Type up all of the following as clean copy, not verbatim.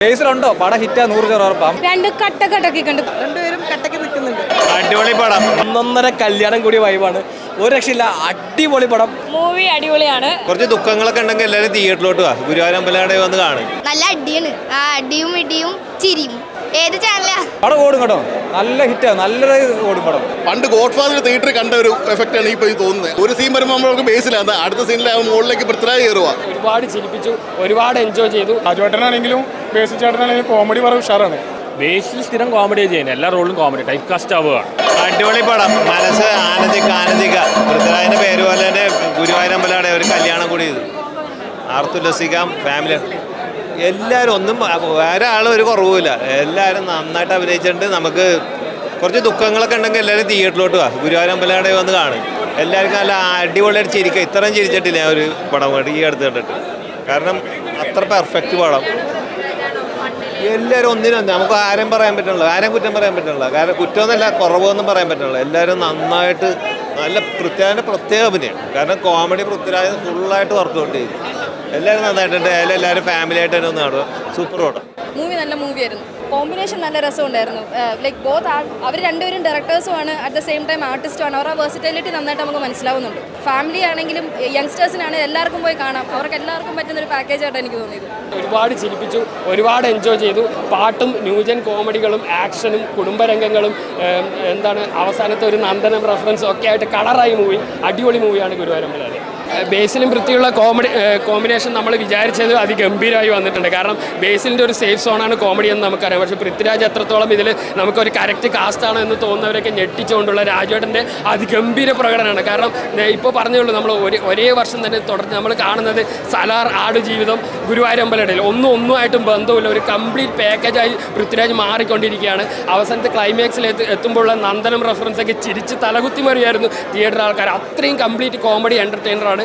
ബേസിലുണ്ടോ പടം ഹിറ്റാ 100% ഉറപ്പാം. രണ്ട് കട്ടൊക്കെ കണ്ടു, രണ്ടുപേരും കട്ടക്ക് നിൽക്കുന്നുണ്ട്. അടിപൊളി പടം, ഒന്നൊന്നര കല്യാണം കൂടി വൈബാണ്, ഒരു രക്ഷയില്ല, അടിപൊളി പടം. മൂവി അടിപൊളിയാണ്. കുറച്ച് ദുഃഖങ്ങളൊക്കെ ഉണ്ടെങ്കിൽ എല്ലാവരും തിയേറ്ററിലോട്ട് വാ, ഗുരുവായൂർ അമ്പലനട വന്ന് കാണും. നല്ല അടിയാണ്, ആ അടിയും ഇടിയും ചിരിയും. ഏത് ചാനലാ? പടം ഓടും കേട്ടോ, നല്ല ഹിറ്റാ, നല്ലൊരു ഓടും പടം. പണ്ട് ഗോഡ് ഫാദർ തിയേറ്ററിൽ കണ്ട ഒരു എഫക്റ്റ് ആണ് ഇപ്പോൾ തോന്നുന്നത്. ഒരു സീൻ വരുമ്പോൾ നമ്മൾക്ക് ബേസിലാണ്, അടുത്ത സീനിൽ മുകളിലേക്ക് പൃഥ്വിരാജ് കയറുക. ഒരുപാട് ചിരിപ്പിച്ചു, ഒരുപാട് എൻജോയ് ചെയ്തു. അജുവേട്ടനാണെങ്കിലും ബേസിൽ ചേട്ടനാണെങ്കിലും കോമഡി വളരെ ഉഷാറാണ്. ബേസിൽ സ്ഥിരം കോമഡി ചെയ്യുന്നത്, എല്ലാ റോളിലും കോമഡി, ടൈപ്പ് കാസ്റ്റ് ആവുക. അടിപൊളി പടം, മനസ്സ് ആനന്ദിക്ക. പൃഥ്വിരാജിന്റെ പേര് പോലെ തന്നെ ഗുരുവായൂർ അമ്പലനട ഒരു കല്യാണം കൂടി ചെയ്തു. ആർത്തുല്ലസിക്കാം, ഫാമിലി എല്ലാവരും, ഒന്നും വേറെ ആളും ഒരു കുറവുമില്ല, എല്ലാവരും നന്നായിട്ട് അഭിനയിച്ചിട്ടുണ്ട്. നമുക്ക് കുറച്ച് ദുഃഖങ്ങളൊക്കെ ഉണ്ടെങ്കിൽ എല്ലാവരും തിയേറ്ററിലോട്ട് വാ, ഗുരുവായൂർ അമ്പലനട വന്ന് കാണും. എല്ലാവർക്കും നല്ല അടിപൊളിയായിട്ട് ചിരിക്കുക, ഇത്രയും ചിരിച്ചിട്ടില്ല ഞാൻ ഒരു പടം ഈ അടുത്ത് കണ്ടിട്ട്. കാരണം അത്ര പെർഫെക്റ്റ് പടം. എല്ലാവരും ഒന്നിനും നമുക്ക് ആരും പറയാൻ പറ്റുന്നില്ല, ആരും കുറ്റം പറയാൻ പറ്റുന്നില്ല. കാരണം കുറ്റമൊന്നുമല്ല, കുറവൊന്നും പറയാൻ പറ്റുന്നില്ല. എല്ലാവരും നന്നായിട്ട്, നല്ല പൃഥ്വിരാജിൻ്റെ പ്രത്യേക അഭിനയം. കാരണം കോമഡി പൃഥ്വിരാജ് ഫുള്ളായിട്ട് വർക്കൗട്ട് ചെയ്തു. എല്ലാവരും നന്നായിട്ടുണ്ട്. എല്ലാവരും ഫാമിലി ആയിട്ട് തന്നെ ഒന്ന് കാണുക. സൂപ്പർ പടം. മൂവി നല്ല മൂവിയായിരുന്നു, കോമ്പിനേഷൻ നല്ല രസമുണ്ടായിരുന്നു. ലൈക്ക് ബോത്ത് അവർ രണ്ടുപേരും ഡയറക്ടേഴ്സുമാണ്, അറ്റ് ദ സെയിം ടൈം ആർട്ടിസ്റ്റുമാണ്. അവരുടെ വേഴ്സിറ്റാലിറ്റി നന്നായിട്ട് നമുക്ക് മനസ്സിലാവുന്നുണ്ട്. ഫാമിലി ആണെങ്കിലും യങ്സ്റ്റേഴ്സിനാണെങ്കിലും എല്ലാവർക്കും പോയി കാണാം. അവർക്ക് എല്ലാവർക്കും പറ്റുന്ന ഒരു പാക്കേജായിട്ട് എനിക്ക് തോന്നിയത്. ഒരുപാട് ചിരിപ്പിച്ചു, ഒരുപാട് എൻജോയ് ചെയ്തു. പാട്ടും ന്യൂജൻ കോമഡികളും ആക്ഷനും കുടുംബരംഗങ്ങളും എന്താണ് അവസാനത്തെ ഒരു നന്ദനം റെഫറൻസും ഒക്കെ ആയിട്ട് കളറായി മൂവി. അടിപൊളി മൂവിയാണ് ഗുരുവായൂർ അമ്പലനട. ബേസിലും പൃഥ്വിയുള്ള കോമ്പിനേഷൻ നമ്മൾ വിചാരിച്ചത് അതിഗംഭീരമായി വന്നിട്ടുണ്ട്. കാരണം ബേസിലിൻ്റെ ഒരു സേഫ് സോണാണ് കോമഡി എന്ന് നമുക്കറിയാം. പക്ഷേ പൃഥ്വിരാജ് എത്രത്തോളം ഇതിൽ നമുക്കൊരു കറക്റ്റ് കാസ്റ്റാണ് എന്ന് തോന്നുന്നവരൊക്കെ ഞെട്ടിച്ചുകൊണ്ടുള്ള രാജുവേട്ടൻ്റെ അതിഗംഭീര പ്രകടനമാണ്. കാരണം ഇപ്പോൾ പറഞ്ഞുള്ളൂ, നമ്മൾ ഒരേ വർഷം തന്നെ തുടർന്ന് നമ്മൾ കാണുന്നത് സലാർ, ആടുജീവിതം, ഗുരുവായൂർ അമ്പലനടയിൽ ഒന്നുമായിട്ടും ബന്ധമില്ല, ഒരു കംപ്ലീറ്റ് പാക്കേജായി പൃഥ്വിരാജ് മാറിക്കൊണ്ടിരിക്കുകയാണ്. അവസാനത്തെ ക്ലൈമാക്സിൽ എത്തുമ്പോഴുള്ള നന്ദനം റെഫറൻസൊക്കെ ചിരിച്ച് തലകുത്തി മറിയായിരുന്നു തിയേറ്റർ ആൾക്കാർ. അത്രയും കംപ്ലീറ്റ് കോമഡി എൻ്റർടൈനറാണ്,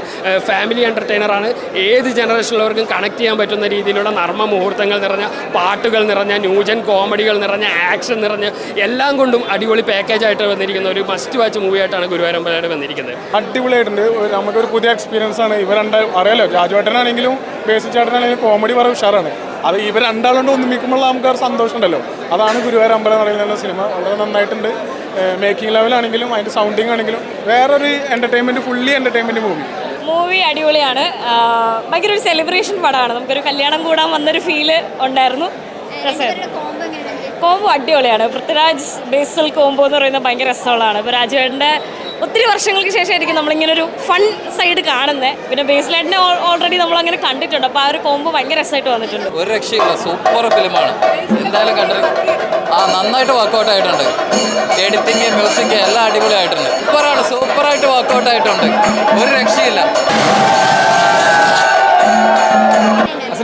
ഫാമിലി എൻ്റർടൈനറാണ്. ഏത് ജനറേഷനിലുള്ളവർക്കും കണക്ട് ചെയ്യാൻ പറ്റുന്ന രീതിയിലുള്ള നർമ്മ മുഹൂർത്തങ്ങൾ നിറഞ്ഞ, പാട്ടുകൾ നിറഞ്ഞ, ന്യൂജൻ കോമഡികൾ നിറഞ്ഞ, ആക്ഷൻ നിറഞ്ഞ, എല്ലാം കൊണ്ടും അടിപൊളി പാക്കേജായിട്ട് വന്നിരിക്കുന്ന ഒരു മസ്റ്റ് വാച്ച് മൂവിയായിട്ടാണ് ഗുരുവായൂർ അമ്പലനട വന്നിരിക്കുന്നത്. അടിപൊളിയായിട്ടുണ്ട്, നമുക്കൊരു പുതിയ എക്സ്പീരിയൻസ് ആണ്. ഇവർ അറിയാലോ, രാജുവേട്ടനാണെങ്കിലും ബേസിൽ ചേട്ടനാണെങ്കിലും കോമഡി വളരെ ഉഷാറാണ്. അത് ഇവർ രണ്ടാളുകൊണ്ട് ഒന്നിക്കുമ്പോൾ നമുക്ക് ഒരു സന്തോഷം ഉണ്ടല്ലോ. അതാണ് ഗുരുവായൂർ അമ്പലനടയിൽ നിന്ന സിനിമ. വളരെ നന്നായിട്ടുണ്ട്. മേക്കിംഗ് ലെവലാണെങ്കിലും അതിൻ്റെ സൗണ്ടിങ് ആണെങ്കിലും വേറൊരു എൻ്റർടൈൻമെൻറ്റ്, ഫുള്ളി എൻ്റർടൈൻമെൻറ്റ് മൂവി അടിപൊളിയാണ്, ഭയങ്കര ഒരു സെലിബ്രേഷൻ പടമാണ്. നമുക്കൊരു കല്യാണം കൂടാൻ വന്നൊരു ഫീല് ഉണ്ടായിരുന്നു. കോംബോ അടിപൊളിയാണ്. പൃഥ്വിരാജ് ബേസിൽ കോംബോ എന്ന് പറയുന്നത് ഭയങ്കര രസമുള്ളതാണ്. ഇപ്പോൾ രാജുവേട്ടൻ്റെ ഒത്തിരി വർഷങ്ങൾക്ക് ശേഷമായിരിക്കും നമ്മളിങ്ങനൊരു ഫൺ സൈഡ് കാണുന്നത്. പിന്നെ ബേസിലായിട്ടിനെ ഓൾറെഡി നമ്മളങ്ങനെ കണ്ടിട്ടുണ്ട്. അപ്പോൾ ആ ഒരു കോംബോ ഭയങ്കര രസമായിട്ട് വന്നിട്ടുണ്ട്. ഒരു രക്ഷയില്ല, സൂപ്പർ ഫിലിമാണ്. എന്തായാലും കണ്ടത് നന്നായിട്ട് വർക്കൗട്ട് ആയിട്ടുണ്ട്. എഡിറ്റിങ്, മ്യൂസിക് എല്ലാം അടിപൊളിയായിട്ടുണ്ട്. സൂപ്പറായിട്ട് വർക്കൗട്ട് ആയിട്ടുണ്ട്. ഒരു രക്ഷയില്ല.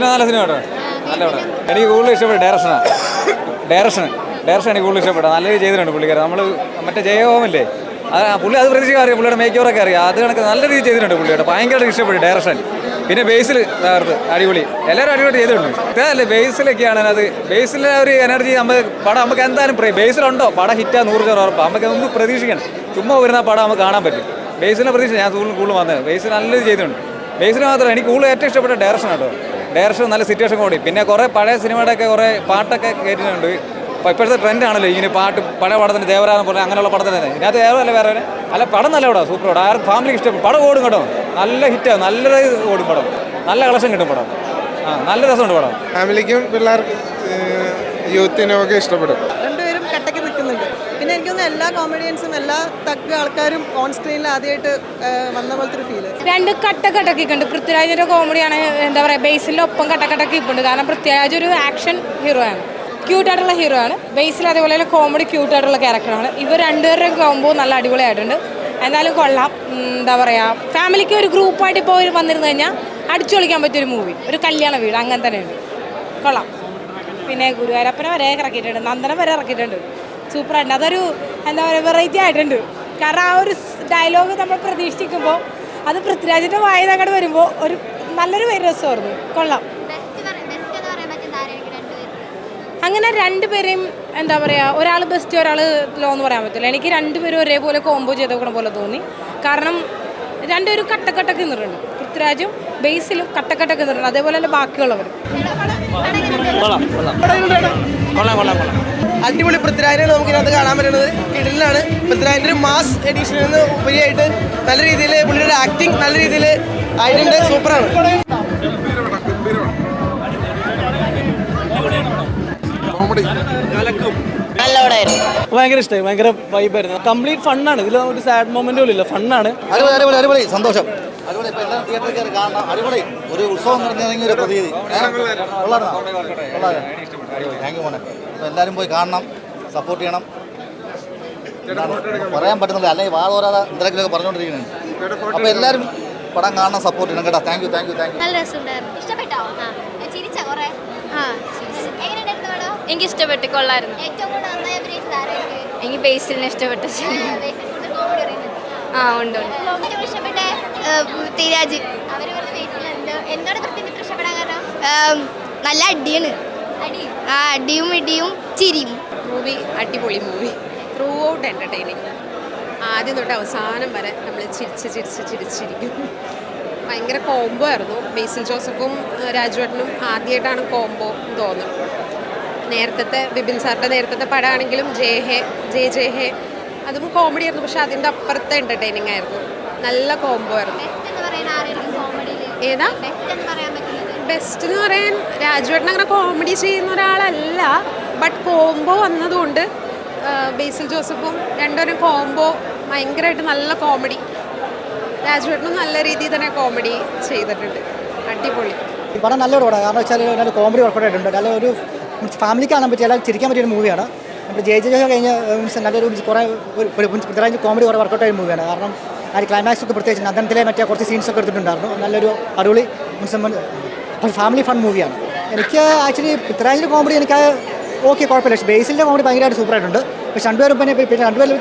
നല്ല സിനിമ കേട്ടോ, നല്ല പടം. എനിക്ക് കൂടുതൽ ഇഷ്ടപ്പെട്ട ഡയറക്ഷൻ എനിക്ക് കൂടുതൽ ഇഷ്ടപ്പെട്ടു. നല്ല രീതി ചെയ്തിട്ടുണ്ട് പുള്ളിക്കാരൻ. നമ്മൾ മറ്റേ ജയഹോമല്ലേ, പുള്ളി അത് പ്രതീക്ഷിക്കാൻ അറിയാം, പുള്ളിയുടെ മേക്കോറൊക്കെ അറിയാം. അത് കണക്ക് നല്ല രീതി ചെയ്തിട്ടുണ്ട് പുള്ളിയുടെ. ഭയങ്കരമായിട്ട് ഇഷ്ടപ്പെട്ടു ഡയറക്ഷൻ. പിന്നെ ബേസിൽ തകർത്ത് അടിപൊളി, എല്ലാവരും അടിപൊളി ചെയ്തിട്ടുണ്ട്. ഇതല്ലേ ബേസിലൊക്കെയാണ് അത്, ബേസിലെ ഒരു എനർജി നമുക്ക് എന്തായാലും ബേസിലുണ്ടോ പടം ഹിറ്റാ 100% ഉറപ്പാണ്. നമുക്ക് മുമ്പ് പ്രതീക്ഷിക്കണം, ചുമ്മാ വരുന്ന പടം നമുക്ക് കാണാൻ പറ്റും. ബേസിലെ പ്രതീക്ഷ ഞാൻ കൂടുതൽ വന്നത്. ബേസിൽ നല്ലത് ചെയ്തിട്ടുണ്ട്. ബേസിൽ മാത്രമല്ല, എനിക്ക് കൂടുതൽ ഏറ്റവും ഇഷ്ടപ്പെട്ട ഡയറക്ഷൻ കേട്ടോ. ഡയറക്ഷൻ നല്ല സിറ്റുവേഷൻ കൂടി. പിന്നെ കുറേ പഴയ സിനിമയുടെയൊക്കെ കുറേ പാട്ടൊക്കെ കേട്ടിട്ടുണ്ട്. അപ്പോൾ ഇപ്പോഴത്തെ ട്രെൻഡാണല്ലോ ഇങ്ങനെ പാട്ട്, പഴയ പടത്തിന് ദേവരാജൻ പോലെ അങ്ങനെയുള്ള പടത്തിന് തന്നെ. ഇതിനകത്ത് വേറെ അല്ല, പടം നല്ല പടം, സൂപ്പർ പടം. ആർക്കും ഫാമിലിക്ക് ഇഷ്ടപ്പെടും. പടം ഓടും കേട്ടോ, നല്ല ഹിറ്റാണ്, നല്ല ഓടും പടം, നല്ല കളക്ഷൻ കിട്ടും പടം. നല്ല രസമുണ്ട് പടം. ഫാമിലിക്കും പിള്ളേർക്ക് യൂത്തിനും ഒക്കെ ഇഷ്ടപ്പെടും. രണ്ടുപേരും കട്ടക്ക് നിൽക്കുന്നുണ്ട്. പിന്നെ എനിക്കൊന്ന് എല്ലാ കോമഡിയൻസും എല്ലാ തഗ് ആൾക്കാരും ഓൺ സ്ക്രീനിൽ ആദ്യമായിട്ട് വന്ന പോലത്തെ ഒരു ഫീല്. രണ്ട് കട്ടൊക്കെ കണ്ടു. പൃഥ്വിരാജിൻ്റെ കോമഡിയാണ്, എന്താ പറയുക, ബേസിലൊപ്പം കട്ടൊക്കെ ഇപ്പുണ്ട്. കാരണം പൃഥ്വിരാജ് ഒരു ആക്ഷൻ ഹീറോ ആണ്, ക്യൂട്ടായിട്ടുള്ള ഹീറോ ആണ്. ബേസിൽ അതേപോലെ തന്നെ കോമഡി ക്യൂട്ടായിട്ടുള്ള ക്യാരക്ടറാണ്. ഇവർ രണ്ടുപേരുടെയും കോംബോ നല്ല അടിപൊളിയായിട്ടുണ്ട്. എന്നാലും കൊള്ളാം. എന്താ പറയുക, ഫാമിലിക്ക് ഒരു ഗ്രൂപ്പായിട്ട് ഇപ്പോൾ വന്നിരുന്നു കഴിഞ്ഞാൽ അടിച്ചു പൊളിക്കാൻ പറ്റിയൊരു മൂവി, ഒരു കല്യാണ വീട് അങ്ങനെ തന്നെയുണ്ട്, കൊള്ളാം. പിന്നെ ഗുരുവായൂരപ്പനെ വരെ ഇറക്കിയിട്ടുണ്ട്, നന്ദനം വരെ ഇറക്കിയിട്ടുണ്ട്. സൂപ്പറായിട്ടുണ്ട്. അതൊരു എന്താ പറയുക, വെറൈറ്റി ആയിട്ടുണ്ട്. കാരണം ആ ഒരു ഡയലോഗ് നമ്മൾ പ്രതീക്ഷിക്കുമ്പോൾ അത് പൃഥ്വിരാജിൻ്റെ വായന അങ്ങോട്ട് വരുമ്പോൾ ഒരു നല്ലൊരു രസമായിരുന്നു, കൊള്ളാം. അങ്ങനെ രണ്ടുപേരെയും എന്താ പറയുക, ഒരാൾ ബെസ്റ്റ് ഒരാൾ ലോ എന്ന് പറയാൻ പറ്റില്ല. എനിക്ക് രണ്ടുപേരും ഒരേപോലെ കോംബോ ചെയ്തേക്കണ പോലെ തോന്നി. കാരണം രണ്ടുപേരും കട്ടൊക്കെ നിന്നിട്ടുണ്ട്. പൃഥ്വിരാജും ബേസിലും കട്ടൊക്കെ നിന്നിട്ടുണ്ട്. അതേപോലെ തന്നെ ബാക്കിയുള്ളവർ അടിപൊളി പൃഥ്വിരാജിനാണ് നമുക്ക് ഇതിനകത്ത് കാണാൻ പറ്റുന്നത്. കിടിലാണ്. പൃഥ്വിരാജിന്റെ ഒരു മാസ് എഡിഷനിൽ നിന്ന് ഉപരിയായിട്ട് നല്ല രീതിയിൽ പുള്ളിയുടെ ആക്ടിങ് നല്ല രീതിയിൽ ആയിട്ടുണ്ട്. സൂപ്പറാണ്. ഭയങ്കര ഇഷ്ടമായി. ഭയങ്കര വൈബായിരുന്നു. കംപ്ലീറ്റ് ഫണ്ണാണ്. ഇതിൽ ഒരു സാഡ് മൊമെന്റ് പോലും ഇല്ല. ഫണ്ണാണ്. അടിപൊളി സന്തോഷം. അടിപൊളി. ഇപ്പൊ എല്ലാം തിയേറ്ററിൽ കയറി കാണണം. അടിപൊളി. ഒരു ഉത്സവം നടന്നിറങ്ങിയ ഒരു പ്രതീതി. താങ്ക് യു മോനെ. അപ്പോൾ എല്ലാവരും പോയി കാണണം, സപ്പോർട്ട് ചെയ്യണം. പറയാൻ പറ്റുന്നില്ല, അല്ലെങ്കിൽ വാതോരാതെ എന്തെങ്കിലുമൊക്കെ പറഞ്ഞുകൊണ്ടിരിക്കുന്നുണ്ട്. അപ്പോൾ എല്ലാവരും പടം കാണണം, സപ്പോർട്ട് ചെയ്യണം കേട്ടോ. Thank you. നല്ല രസമുണ്ടായിരുന്നു. ഇഷ്ടപ്പെട്ടോ? ചിരിച്ചാ കുറേ? എങ്ങനെയുണ്ടായിരുന്നു പടം? എനിക്ക് ഇഷ്ടപ്പെട്ടു. കൊള്ളായിരുന്നു. ഏറ്റവും കൂടുതൽ നന്നായി അഭിനയിച്ചത് ആരായിരുന്നു? എനിക്ക് ബേസിലിനെ ഇഷ്ടപ്പെട്ടു. ഉണ്ട്. ഏറ്റവും ഇഷ്ടപ്പെട്ട പൃഥ്വിരാജ്. അവർ എന്താണ് പൃഥ്വിരാജ് ഇഷ്ടപ്പെടാൻ കാരണം? നല്ല അടിയാണ്. അടിയും ഇടിയും ചിരിയും. മൂവി അടിപൊളി മൂവി. Through out entertaining. ആദ്യം തൊട്ട് അവസാനം വരെ നമ്മൾ ചിരിച്ചിരിക്കും. ഭയങ്കര കോംബോ ആയിരുന്നു. ബേസിൽ ജോസഫും രാജുവേട്ടനും ആദ്യമായിട്ടാണ് കോംബോ തോന്നുന്നത്. നേരത്തെ ബിബിൻ സാറിൻ്റെ നേരത്തെ പടമാണെങ്കിലും ജയ ഹേ അതും കോമഡി ആയിരുന്നു. പക്ഷെ അതിൻ്റെ അപ്പുറത്തെ എൻ്റർടൈനിങ് ആയിരുന്നു. നല്ല കോംബോ ആയിരുന്നു. ഏതാ ബെസ്റ്റ് എന്ന് പറയാൻ? രാജുവേട്ടൻ അങ്ങനെ കോമഡി ചെയ്യുന്ന ഒരാളല്ല. ബട്ട് കോംബോ വന്നതുകൊണ്ട് ബേസിൽ ജോസഫും രണ്ടുപേരും കോംബോ ഭയങ്കരമായിട്ട് നല്ല കോമഡി. രാജുവേട്ടനും നല്ല രീതിയിൽ തന്നെ കോമഡി ചെയ്തിട്ടുണ്ട്. അടിപൊളി. ഈ പടം നല്ലൊരു പടമാണ്. കാരണം വെച്ചാൽ നല്ല കോമഡി വർക്കൗട്ടായിട്ടുണ്ട്. നല്ല ഒരു ഫാമിലിക്ക് കാണാൻ പറ്റിയ എല്ലാവരും ചിരിക്കാൻ പറ്റിയൊരു മൂവിയാണ്. നമ്മൾ ജയ കഴിഞ്ഞ് നല്ലൊരു കുറേ പൃഥ്വിരാജ് കോമഡി കുറേ വർക്കൗട്ടായ മൂവിയാണ്. കാരണം ആ ക്ലൈമാക്സ് ഒക്കെ പ്രത്യേകിച്ച് നന്ദനത്തിലെ മറ്റേ കുറച്ച് സീൻസൊക്കെ എടുത്തിട്ടുണ്ടായിരുന്നു. നല്ലൊരു അടിപൊളി ഫാമിലി ഫൺ മൂവിയാണ്. എനിക്ക് ആക്ച്വലി പൃഥ്വിരാജിൻ്റെ കോമഡി എനിക്ക് ഓക്കെ കുഴപ്പമില്ല. പക്ഷേ ബേസിലിൻ്റെ കോമഡി ഭയങ്കരമായിട്ട് സൂപ്പറായിട്ടുണ്ട്. പക്ഷേ രണ്ടുപേരും പിന്നെ രണ്ടുപേരും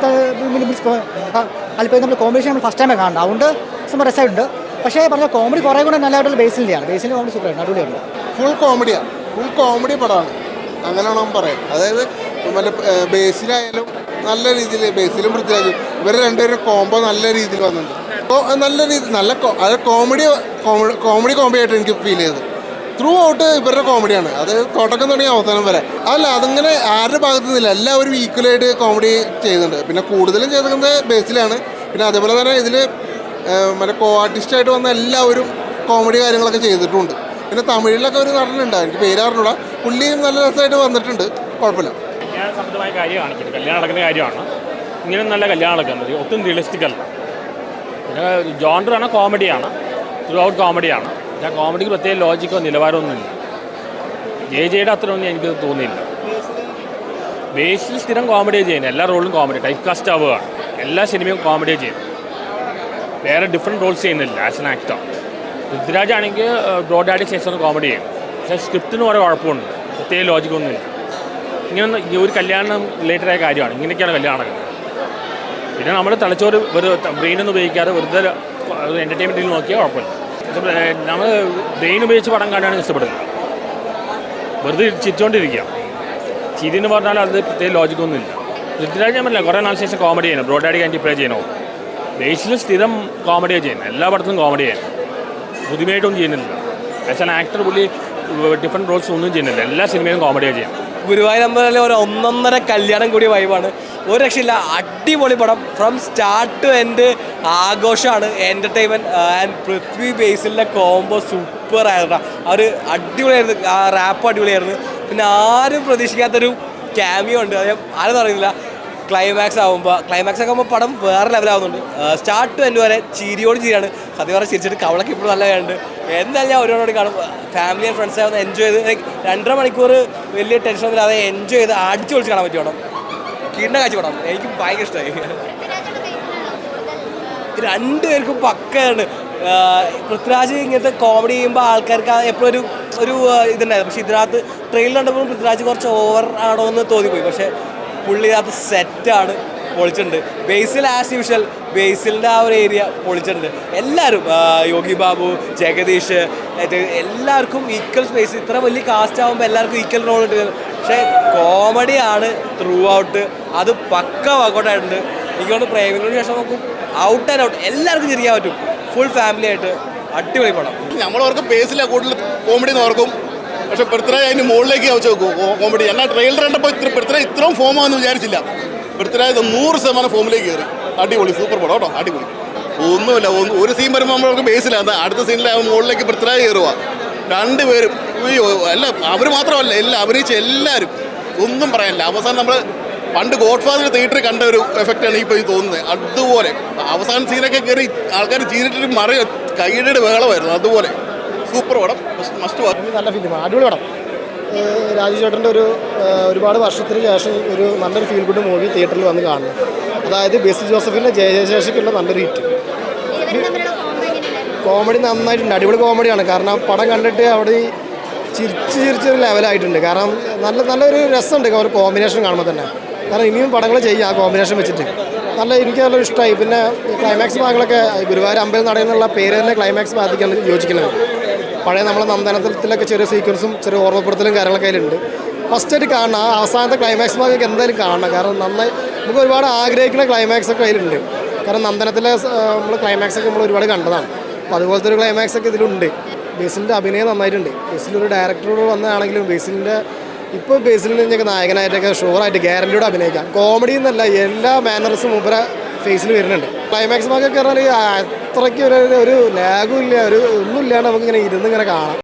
അതിപ്പോൾ നമ്മൾ കോമ്പിനേഷൻ നമ്മൾ ഫസ്റ്റ് ടൈമേ കാണണം. അതുകൊണ്ട് സംഭവം രസമായിട്ടുണ്ട്. പക്ഷേ പറഞ്ഞ കോമഡി കുറേ കൂടെ നല്ലതായിട്ടുള്ള ബേസിലിൻ്റെയാണ്. ബേസിലിൻ്റെ കോമഡി സൂപ്പറായിട്ടുണ്ട്. അടിപൊളിയുണ്ട്. ഫുൾ കോമഡിയാണ്. ഫുൾ കോമഡി പടമാണ്. അങ്ങനെയാണ് നമ്മൾ പറയാം. അതായത് മറ്റേ ബേസിലായാലും നല്ല രീതിയിൽ ബേസിലും പൃഥ്വിരാജും ഇവർ രണ്ടുപേരും കോംബോ നല്ല രീതിയിൽ വന്നിട്ടുണ്ട്. അപ്പോൾ നല്ല രീതി നല്ല അത് കോമഡി ആയിട്ട് എനിക്ക് ഫീൽ ചെയ്തത്. ത്രൂ ഔട്ട് ഇവരുടെ കോമഡിയാണ്. അത് തുടക്കം തുടങ്ങി അവസാനം വരെ അല്ല, അതിങ്ങനെ ആരുടെ ഭാഗത്തു നിന്നില്ല. എല്ലാവരും ഈക്വലായിട്ട് കോമഡി ചെയ്യുന്നുണ്ട്. പിന്നെ കൂടുതലും ചെയ്തിരിക്കുന്നത് ബേസിലാണ്. പിന്നെ അതേപോലെ തന്നെ ഇതിൽ മറ്റേ കോ ആർട്ടിസ്റ്റായിട്ട് വന്ന എല്ലാവരും കോമഡി കാര്യങ്ങളൊക്കെ ചെയ്തിട്ടുണ്ട്. പിന്നെ തമിഴിലൊക്കെ ഒരു നടനുണ്ട്, എനിക്ക് പേര് അറിഞ്ഞൂടാ. പുള്ളിയും നല്ല രസമായിട്ട് വന്നിട്ടുണ്ട്. കുഴപ്പമില്ല. കല്യാണ സംബന്ധമായ കാര്യം കാണിക്കുന്നത്, കല്യാണം നടക്കുന്ന കാര്യമാണ്. ഇങ്ങനെ നല്ല കല്യാണം നടക്കുന്നത് ഒട്ടും റിയലിസ്റ്റിക് അല്ല. പിന്നെ ജോണ്ടറാണ്, കോമഡിയാണ്, ത്രൂ ഔട്ട് കോമഡിയാണ്. ആ കോമഡിക്ക് പ്രത്യേക ലോജിക്കോ നിലവാരമൊന്നുമില്ല. ജയയുടെ അത്രയൊന്നും എനിക്ക് തോന്നിയില്ല. ബേസിൽ സ്ഥിരം കോമഡിയാണ് ചെയ്യുന്നത്. എല്ലാ റോളിലും കോമഡി, ടൈപ്പ് കാസ്റ്റ് ആവുകയാണ്. എല്ലാ സിനിമയും കോമഡിയാണ് ചെയ്യുന്നത്. വേറെ ഡിഫറെൻറ്റ് റോൾസ് ചെയ്യുന്നില്ല ആസ് എൻ ആക്ടർ. പൃഥ്വിരാജ് ആണെങ്കിൽ ബ്രോഡാഡിക്ക് ശേഷം കോമഡി ചെയ്യും. പക്ഷേ സ്ക്രിപ്റ്റിന് കുറേ കുഴപ്പമുണ്ട്. പ്രത്യേക ലോജിക്കൊന്നുമില്ല. ഇങ്ങനെ ഒരു കല്യാണം റിലേറ്റഡായ കാര്യമാണ്. ഇങ്ങനെയൊക്കെയാണ് കല്യാണം നടക്കുന്നത്. പിന്നെ നമ്മൾ തലച്ചോറ് ബ്രെയിനൊന്നും ഉപയോഗിക്കാതെ വെറുതെ എൻ്റർടൈൻമെൻറ്റിൽ നോക്കിയാൽ കുഴപ്പമില്ല. നമ്മൾ ബ്രെയിൻ ഉപയോഗിച്ച് പടം കാണാനാണ് ഇഷ്ടപ്പെടുന്നത്. വെറുതെ ചിരിച്ചുകൊണ്ടിരിക്കുക. ചിരി എന്ന് പറഞ്ഞാൽ അത് പ്രത്യേക ലോജിക്കൊന്നുമില്ല. പൃഥ്വിരാജ് ഞാൻ പറഞ്ഞില്ല, കുറേ നാൾ ശേഷം കോമഡി ചെയ്യണം. ബ്രോഡാഡി ആൻറ്റി പ്ലേ ചെയ്യണോ. ബേസിൽ സ്ഥിരം കോമഡിയാണ് ചെയ്യുന്നത്. എല്ലാ പടത്തും കോമഡി ചെയ്യണം. പുതുമയായിട്ടൊന്നും ചെയ്യുന്നില്ല. ആസ് ആൻ ആക്ടർ പുള്ളി ഡിഫറെൻറ്റ് റോൾസ് ഒന്നും ചെയ്യുന്നില്ല. എല്ലാ സിനിമയിലും കോമഡിയാണ് ചെയ്യുന്നത്. ഗുരുവായൂരമ്പലത്തിലെ ഒരു ഒന്നൊന്നര കല്യാണം കൂടിയ വൈബാണ്. ഒരു രക്ഷയില്ല. അടിപൊളി പടം. ഫ്രം സ്റ്റാർട്ട് ടു എൻഡ് ആഘോഷമാണ്, എൻ്റർടൈൻമെൻറ്റ്. ആൻഡ് പൃഥ്വി ബേസിലിൻ്റെ കോംബോ സൂപ്പർ ആയിരുന്നു. അവർ അടിപൊളിയായിരുന്നു. ആ റാപ്പ് അടിപൊളിയായിരുന്നു. പിന്നെ ആരും പ്രതീക്ഷിക്കാത്തൊരു ക്യാമിയോ ഉണ്ട്. അത് ആരും അറിയില്ല. ക്ലൈമാക്സ് ഒക്കെ ആകുമ്പോൾ പടം വേറെ ലെവലാവുന്നുണ്ട്. സ്റ്റാർട്ട് ടു എൻഡ് വരെ ചിരിയോട് ചിരിയാണ്. സത്യം പറഞ്ഞാൽ ചിരിച്ചിട്ട് കവളൊക്കെ ഇപ്പോഴും നല്ല കാര്യമുണ്ട്. എന്തായാലും ഞാൻ ഒരുപാട് കാണും. ഫാമിലി ആൻഡ് ഫ്രണ്ട്സ് ആവുന്ന എൻജോയ് ചെയ്ത് 2.5 മണിക്കൂർ വലിയ ടെൻഷനൊന്നുമില്ലാതെ എൻജോയ് ചെയ്ത് അടിച്ചു പൊളിച്ച് കാണാൻ പറ്റിയ പടം. കിണ്ണ കാഴ്ച പടം. എനിക്ക് ഭയങ്കര ഇഷ്ടമായി. രണ്ടുപേർക്കും പക്കയാണ്. പൃഥ്വിരാജ് ഇങ്ങനത്തെ കോമഡി ചെയ്യുമ്പോൾ ആൾക്കാർക്ക് എപ്പോഴും ഒരു ഇതുണ്ടായിരുന്നു. പക്ഷേ ഇതിനകത്ത് ട്രെയിലർ കണ്ടപ്പോൾ പൃഥ്വിരാജ് കുറച്ച് ഓവർ ആണോ എന്ന് തോന്നിപ്പോയി. പക്ഷേ പുള്ളി അതിനകത്ത് സെറ്റാണ്, പൊളിച്ചിട്ടുണ്ട്. ബേസിൽ ആസ് യൂഷ്വൽ ബേസിലിൻ്റെ ആ ഒരു ഏരിയ പൊളിച്ചിട്ടുണ്ട്. എല്ലാവരും യോഗി ബാബു, ജഗദീഷ്, എല്ലാവർക്കും ഈക്വൽ സ്പേസ്. ഇത്ര വലിയ കാസ്റ്റ് ആകുമ്പോൾ എല്ലാവർക്കും ഈക്വൽ റോൾ കിട്ടുന്നത്. പക്ഷേ കോമഡിയാണ് ത്രൂ ഔട്ട്. അത് പക്ക വർക്കൗട്ടായിട്ടുണ്ട്. എനിക്കൊണ്ട് പ്രേമിനോട് ശേഷം നോക്കും ഔട്ട് ആൻഡ് ഔട്ട് എല്ലാവർക്കും ചിരിക്കാൻ പറ്റും. ഫുൾ ഫാമിലി ആയിട്ട് അടിപൊളി പടം. നമ്മളോർക്കും ബേസിലാണ് കൂടുതൽ കോമഡി എന്ന് ഓർക്കും. പക്ഷെ പൃഥ്വിരാജ് അതിന് മുകളിലേക്ക് വെച്ച് കോമഡി. എന്നാൽ ട്രെയിലർ കണ്ടപ്പോൾ പൃഥ്വിരാജ് ഇത്രയും ഫോമാണെന്ന് വിചാരിച്ചില്ല. പൃഥ്വിരാജ് 100% ഫോമിലേക്ക് കയറി. അടിപൊളി, സൂപ്പർ പടം കേട്ടോ, അടിപൊളി. ഒന്നുമില്ല, ഒരു സീൻ വരുമ്പോൾ നമ്മൾക്ക് ബേസിലാണ്, അടുത്ത സീനിൽ മുകളിലേക്ക് പൃഥ്വിരാജ് കയറുക. രണ്ടുപേരും അല്ല, അവർ മാത്രമല്ല, എല്ലാം അഭിനയിച്ച എല്ലാവരും, ഒന്നും പറയാനില്ല. അവസാനം നമ്മൾ പണ്ട് ഗോഡ് ഫാദർ തിയേറ്ററിൽ കണ്ട ഒരു എഫക്റ്റാണ് ഇപ്പോൾ ഈ തോന്നുന്നത്. അതുപോലെ അവസാന സീനൊക്കെ കയറി ആൾക്കാർ ചെയ്തിട്ട് കൈയുടെ ബഹളമായിരുന്നു. അതുപോലെ സൂപ്പർ പടം, മസ്റ്റ് വാച്ച്. നല്ല ഫിലിമാണ്, അടിപൊളി പടം. രാജു ചേട്ടൻ്റെ ഒരുപാട് വർഷത്തിന് ശേഷം ഒരു നല്ലൊരു ഫീൽ ഗുഡ് മൂവി തിയേറ്ററിൽ വന്ന് കാണുന്നു. അതായത് ബേസിൽ ജോസഫിൻ്റെ ജയശേഷിക്കുള്ള നല്ലൊരു ഹിറ്റ്. കോമഡി നന്നായിട്ടുണ്ട്, അടിപൊളി കോമഡിയാണ്. കാരണം പടം കണ്ടിട്ട് അവിടെ ചിരിച്ചൊരു ലെവലായിട്ടുണ്ട്. കാരണം നല്ലൊരു രസമുണ്ട് ഒരു കോമ്പിനേഷൻ കാണുമ്പോൾ തന്നെ. കാരണം ഇനിയും പടങ്ങൾ ചെയ്യാം ആ കോമ്പിനേഷൻ വെച്ചിട്ട്. എനിക്ക് നല്ലൊരു ഇഷ്ടമായി. പിന്നെ ക്ലൈമാക്സ് ഭാഗങ്ങളൊക്കെ ഗുരുവായൂർ അമ്പലം നടന്നുള്ള പേര് തന്നെ ക്ലൈമാക്സ് ഭാഗത്തേക്കാണ് യോജിക്കുന്നത്. പഴയ നമ്മളെ നന്ദനത്തിലൊക്കെ ചെറിയ സീക്വൻസും ചെറിയ ഓർമ്മപ്പെടുത്തലും കാര്യങ്ങളൊക്കെ അതിലുണ്ട്. ഫസ്റ്റായിട്ട് കാണണം, ആ അവസാനത്തെ ക്ലൈമാക്സ് ഭാഗമൊക്കെ എന്തായാലും കാണണം. കാരണം നന്നായി നമുക്ക് ഒരുപാട് ആഗ്രഹിക്കുന്ന ക്ലൈമാക്സ് ഒക്കെ അതിലുണ്ട്. കാരണം നന്ദനത്തിലെ നമ്മൾ ക്ലൈമാക്സ് ഒക്കെ നമ്മൾ ഒരുപാട് കണ്ടതാണ്. അപ്പോൾ അതുപോലത്തെ ഒരു ക്ലൈമാക്സ് ഒക്കെ ഇതിലുണ്ട്. ബേസിലിൻ്റെ അഭിനയം നന്നായിട്ടുണ്ട്. ബേസിലൊരു ഡയറക്ടറോട് വന്നതാണെങ്കിലും ബേസിലിൻ്റെ ഇപ്പോൾ ബേസിലിൻ്റെ ഞങ്ങൾക്ക് നായകനായിട്ടൊക്കെ ഷുവറായിട്ട് ഗ്യാരണ്ടിയോടെ അഭിനയിക്കാം. കോമഡി എന്നല്ല, എല്ലാ മാനറിസും മൂപ്പര ഫേസിൽ വരുന്നുണ്ട്. ക്ലൈമാക്സ് ഭാഗമൊക്കെ പറഞ്ഞാൽ അത്രയ്ക്ക് ഒരു ലാഗും ഇല്ല, ഒന്നുമില്ലാണ്ട് നമുക്കിങ്ങനെ ഇരുന്ന് ഇങ്ങനെ കാണാം.